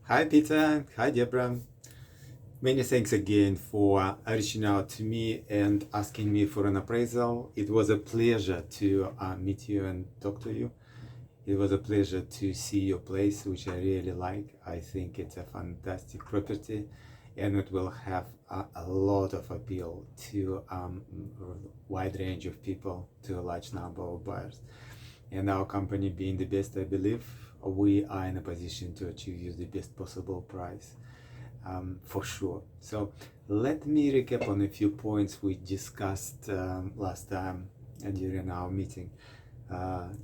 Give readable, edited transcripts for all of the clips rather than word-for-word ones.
Hi, Peter. Hi, Debra. Many thanks again for reaching out to me and asking me for an appraisal. It was a pleasure to meet you and talk to you. It was a pleasure to see your place, which I really like. I think it's a fantastic property and it will have a lot of appeal to a wide range of people, to a large number of buyers. And our company being the best, I believe, we are in a position to achieve you the best possible price. For sure. So let me recap on a few points we discussed last time and during our meeting,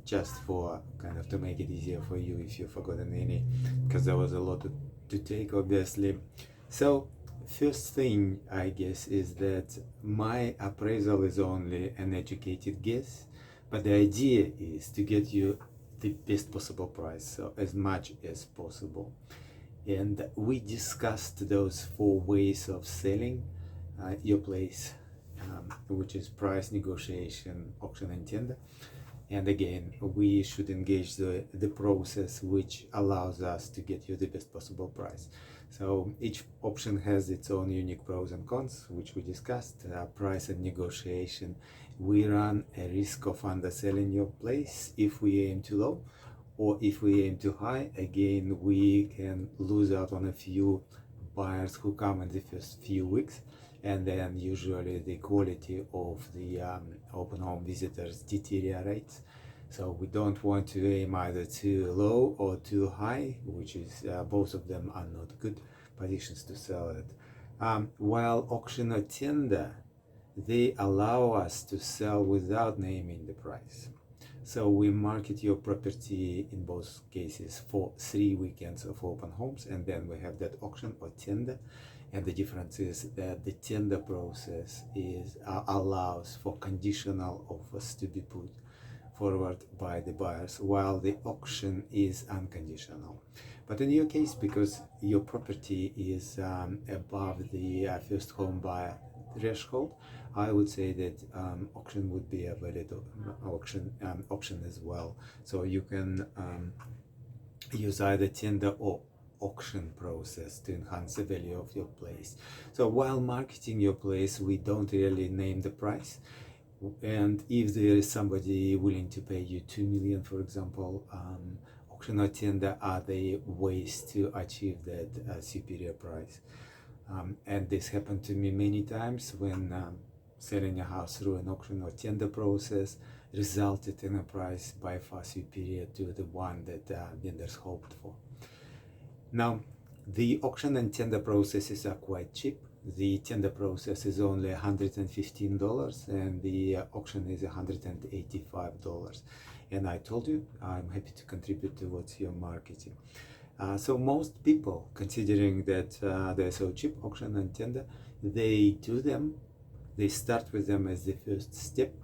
just for kind of to make it easier for you if you've forgotten any, because there was a lot to take, obviously. So first thing, I guess, is that my appraisal is only an educated guess, but the idea is to get you the best possible price, so as much as possible. And we discussed those four ways of selling your place, which is price, negotiation, auction, and tender. And again, we should engage the process which allows us to get you the best possible price. So each option has its own unique pros and cons, which we discussed. Price and negotiation, we run a risk of underselling your place if we aim too low, or if we aim too high. Again, we can lose out on a few buyers who come in the first few weeks, and then usually the quality of the open home visitors deteriorates. So we don't want to aim either too low or too high, which is both of them are not good positions to sell it. While auction or tender, they allow us to sell without naming the price. So we market your property in both cases for 3 weekends of open homes, and then we have that auction or tender. And the difference is that the tender process allows for conditional offers to be put forward by the buyers, while the auction is unconditional. But in your case, because your property is above the first home buyer threshold, I would say that auction would be a valid option as well. So you can use either tender or auction process to enhance the value of your place. So while marketing your place, we don't really name the price. And if there is somebody willing to pay you 2 million, for example, auction or tender are the ways to achieve that superior price. And this happened to me many times when selling a house through an auction or tender process resulted in a price by far superior to the one that vendors hoped for. Now, the auction and tender processes are quite cheap. The tender process is only $115 and the auction is $185. And I told you, I'm happy to contribute towards your marketing. So most people, considering that they're so cheap, auction and tender, they start with them as the first step.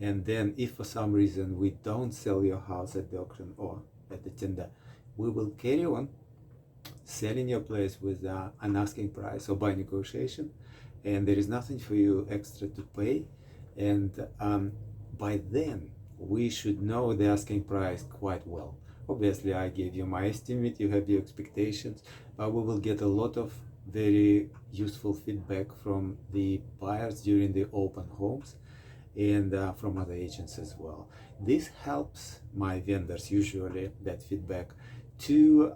And then if for some reason we don't sell your house at the auction or at the tender, we will carry on selling your place with an asking price or by negotiation, and there is nothing for you extra to pay. And by then we should know the asking price quite well. Obviously, I gave you my estimate, you have your expectations, but we will get a lot of very useful feedback from the buyers during the open homes and from other agents as well. This helps my vendors, usually, that feedback, to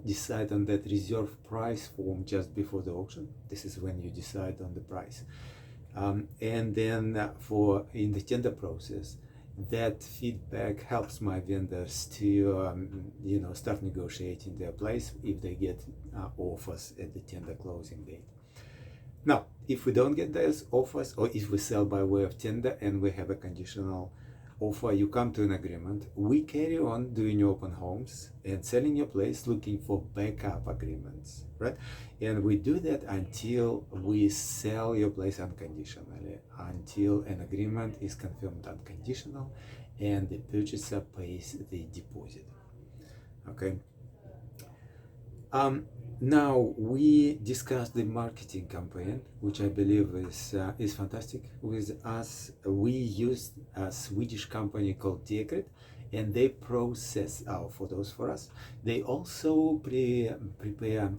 decide on that reserve price form just before the auction. This is when you decide on the price. And then for in the tender process, that feedback helps my vendors to start negotiating their place if they get offers at the tender closing date. Now, if we don't get those offers, or if we sell by way of tender and we have a conditional offer, you come to an agreement, we carry on doing open homes and selling your place, looking for backup agreements, right? And we do that until we sell your place unconditionally, until an agreement is confirmed unconditional and the purchaser pays the deposit. Okay. Now we discussed the marketing campaign, which I believe is fantastic. With us, we used a Swedish company called Debra, and they process our photos for us. They also prepare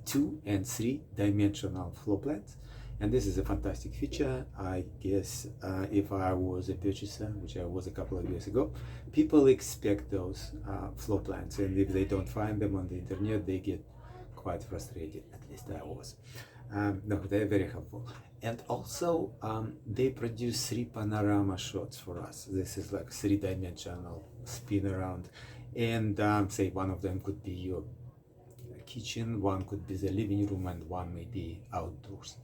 2 and 3 dimensional floor plans, and this is a fantastic feature. I guess if I was a purchaser, which I was a couple of years ago, people expect those floor plans, and if they don't find them on the internet, they get quite frustrated. At least I was. No, they're very helpful. And also, they produce 3 panorama shots for us. This is like 3-dimensional spin around, and say one of them could be your kitchen, one could be the living room, and one may be outdoors.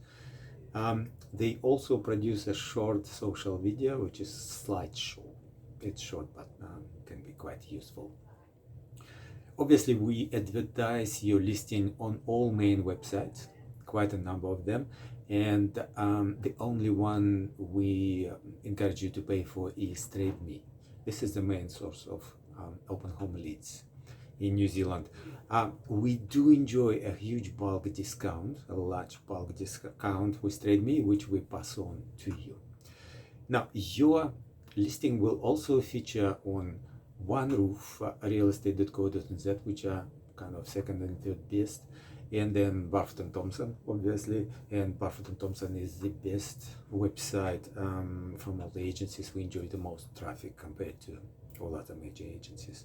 They also produce a short social video, which is slideshow. It's short, but can be quite useful. Obviously, we advertise your listing on all main websites, quite a number of them, and the only one we encourage you to pay for is TradeMe. This is the main source of open home leads in New Zealand. We do enjoy a huge bulk discount, a large bulk discount with TradeMe, which we pass on to you. Now, your listing will also feature on OneRoof, realestate.co.nz, which are kind of second and third best, and then Barfoot & Thompson, obviously, and Barfoot & Thompson is the best website from all the agencies. We enjoy the most traffic compared to all other major agencies.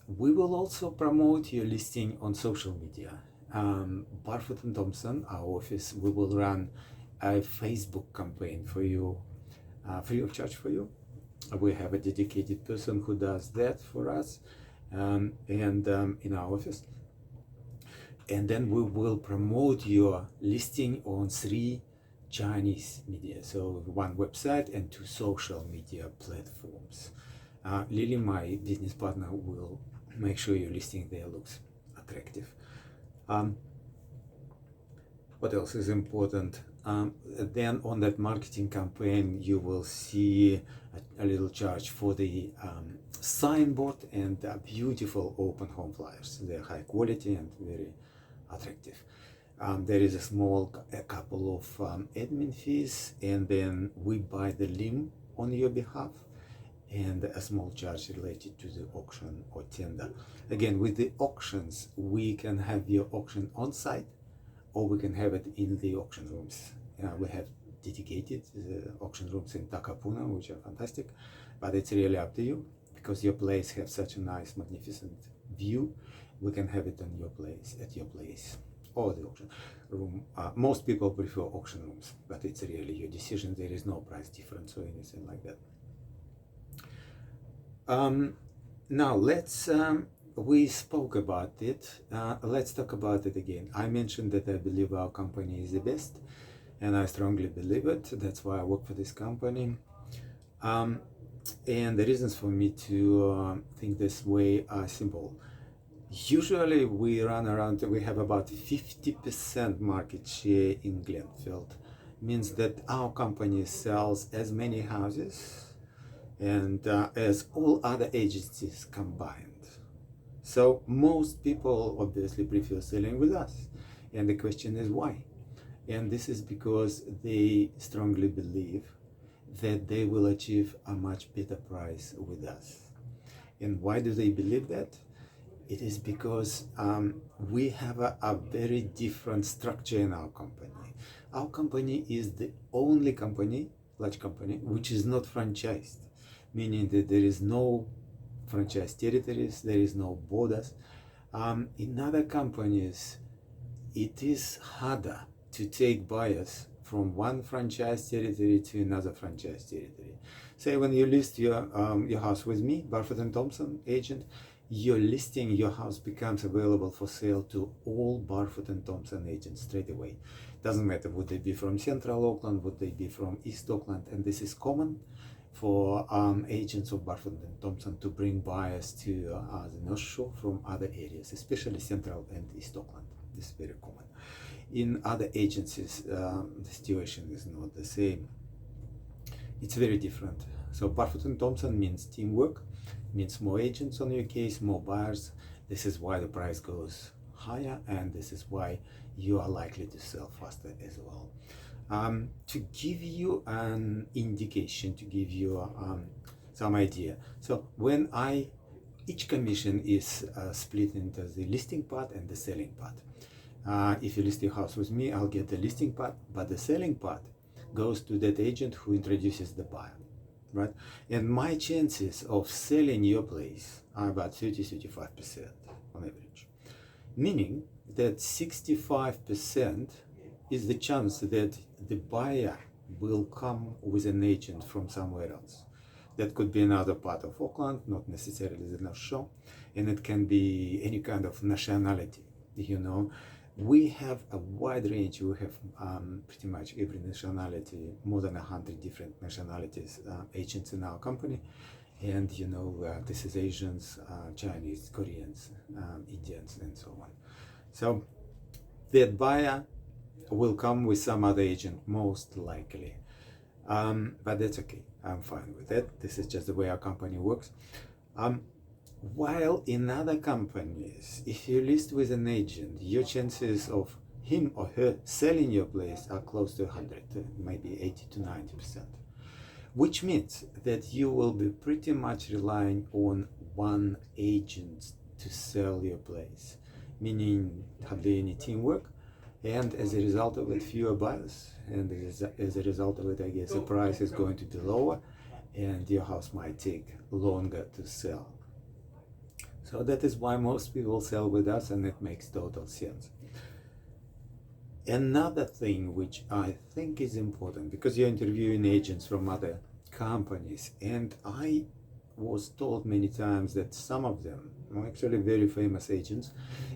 We will also promote your listing on social media. Barfoot & Thompson, our office, we will run a Facebook campaign for you, free of charge for you. We have a dedicated person who does that for us, and in our office. And then we will promote your listing on 3 Chinese media, so 1 website and 2 social media platforms. Lily, my business partner, will make sure your listing there looks attractive. What else is important? Then on that marketing campaign, you will see a little charge for the signboard and beautiful open home flyers. They're high quality and very attractive. There is a couple of admin fees, and then we buy the limb on your behalf, and a small charge related to the auction or tender. Again, with the auctions, we can have your auction on site, or we can have it in the auction rooms. We have dedicated auction rooms in Takapuna, which are fantastic, but it's really up to you, because your place has such a nice, magnificent view. We can have it on your place, at your place, or the auction room. Most people prefer auction rooms, but it's really your decision. There is no price difference or anything like that. Now we spoke about it. Let's talk about it again. I mentioned that I believe our company is the best, and I strongly believe it. That's why I work for this company. And the reasons for me to think this way are simple. Usually we have about 50% market share in Glenfield. Means that our company sells as many houses and as all other agencies combined. So most people obviously prefer selling with us, and the question is why? And this is because they strongly believe that they will achieve a much better price with us. And why do they believe that? It is because we have a very different structure in our company. Our company is the only company, large company, which is not franchised, meaning that there is no franchise territories, there is no borders. In other companies, it is harder to take buyers from one franchise territory to another franchise territory. Say when you list your house with me, Barfoot & Thompson agent, your house becomes available for sale to all Barfoot & Thompson agents straight away. Doesn't matter, would they be from Central Auckland, would they be from East Auckland, and this is common for agents of Barfoot & Thompson to bring buyers to the North Shore from other areas, especially Central and East Auckland. This is very common. In other agencies, the situation is not the same. It's very different. So Barfoot & Thompson means teamwork, means more agents on your case, more buyers. This is why the price goes higher, and this is why you are likely to sell faster as well. To give you an indication, to give you some idea. So when each commission is split into the listing part and the selling part. If you list your house with me, I'll get the listing part, but the selling part goes to that agent who introduces the buyer, right? And my chances of selling your place are about 30-35% on average, meaning that 65% is the chance that the buyer will come with an agent from somewhere else. That could be another part of Auckland, not necessarily the North Shore, and it can be any kind of nationality. We have a wide range. We have pretty much every nationality, more than 100 different nationalities, agents in our company. And this is Asians, Chinese, Koreans, Indians, and so on. So that buyer will come with some other agent, most likely. But that's okay. I'm fine with that. This is just the way our company works. While in other companies, if you list with an agent, your chances of him or her selling your place are close to 100, maybe 80-90%, which means that you will be pretty much relying on one agent to sell your place, meaning hardly any teamwork, and as a result of it, fewer buyers, and as a result of it, I guess the price is going to be lower, and your house might take longer to sell. So that is why most people sell with us, and it makes total sense. Another thing which I think is important, because you're interviewing agents from other companies, and I was told many times that some of them, actually very famous agents,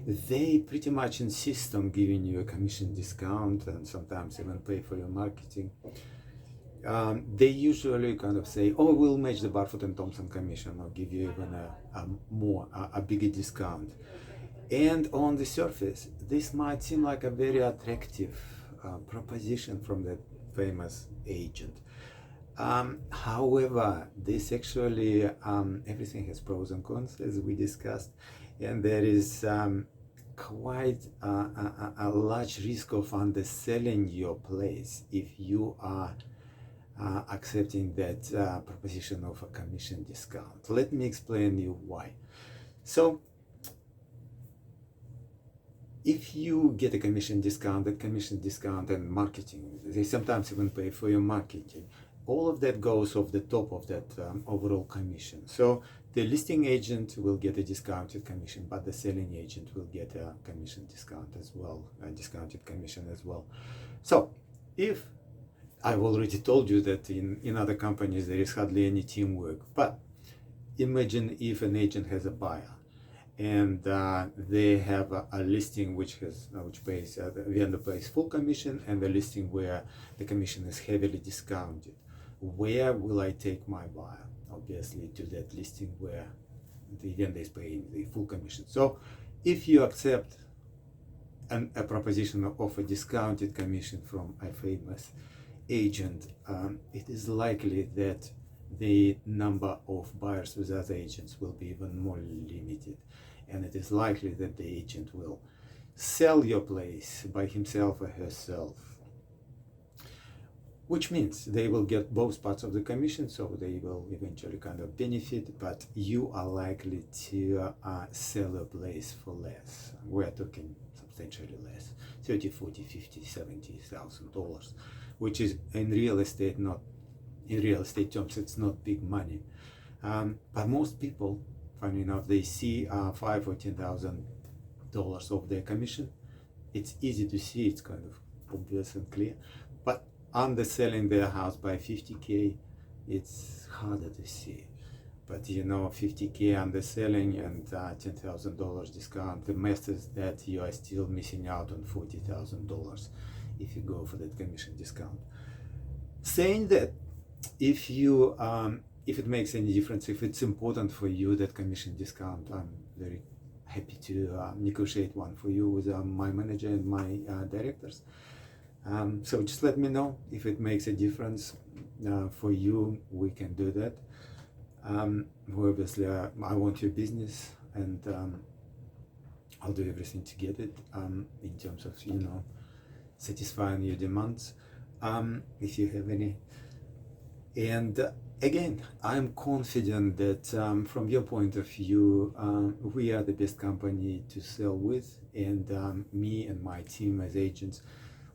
they pretty much insist on giving you a commission discount and sometimes even pay for your marketing. They usually kind of say, oh, we'll match the Barfoot and Thompson commission or give you even a bigger discount. And on the surface, this might seem like a very attractive proposition from that famous agent. However, this actually, everything has pros and cons, as we discussed, and there is quite a large risk of underselling your place if you are accepting that proposition of a commission discount. Let me explain you why. So, if you get a commission discount, that commission discount and marketing, they sometimes even pay for your marketing. All of that goes off the top of that overall commission. So the listing agent will get a discounted commission, but the selling agent will get a commission discount as well, a discounted commission as well. So if I've already told you that in other companies there is hardly any teamwork, but imagine if an agent has a buyer and they have a listing which pays, the vendor pays full commission, and the listing where the commission is heavily discounted. Where will I take my buyer? Obviously to that listing where the vendor is paying the full commission. So if you accept a proposition of a discounted commission from a famous agent, it is likely that the number of buyers with other agents will be even more limited, and it is likely that the agent will sell your place by himself or herself, which means they will get both parts of the commission, so they will eventually kind of benefit, but you are likely to sell a place for less. We're talking substantially less, 30, 40, 50, $70,000, which is in real estate terms, it's not big money. But most people, funny enough, they see $5,000 or $10,000 of their commission. It's easy to see, it's kind of obvious and clear, but underselling their house by $50K, it's harder to see. But $50K underselling and $10,000 discount, the mess is that you are still missing out on $40,000 if you go for that commission discount. Saying that, if it makes any difference, if it's important for you, that commission discount, I'm very happy to negotiate one for you with my manager and my directors. So just let me know if it makes a difference for you. We can do that. Obviously, I want your business, and I'll do everything to get it in terms of satisfying your demands, if you have any. And Again, I'm confident that from your point of view, we are the best company to sell with, and me and my team as agents,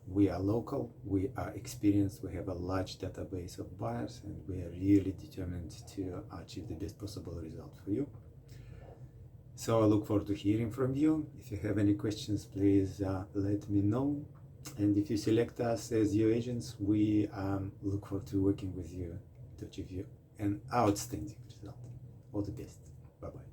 we are local, we are experienced, we have a large database of buyers, and we are really determined to achieve the best possible result for you. So I look forward to hearing from you. If you have any questions, please let me know. And if you select us as your agents, we look forward to working with you to achieve you an outstanding result. All the best. Bye-bye.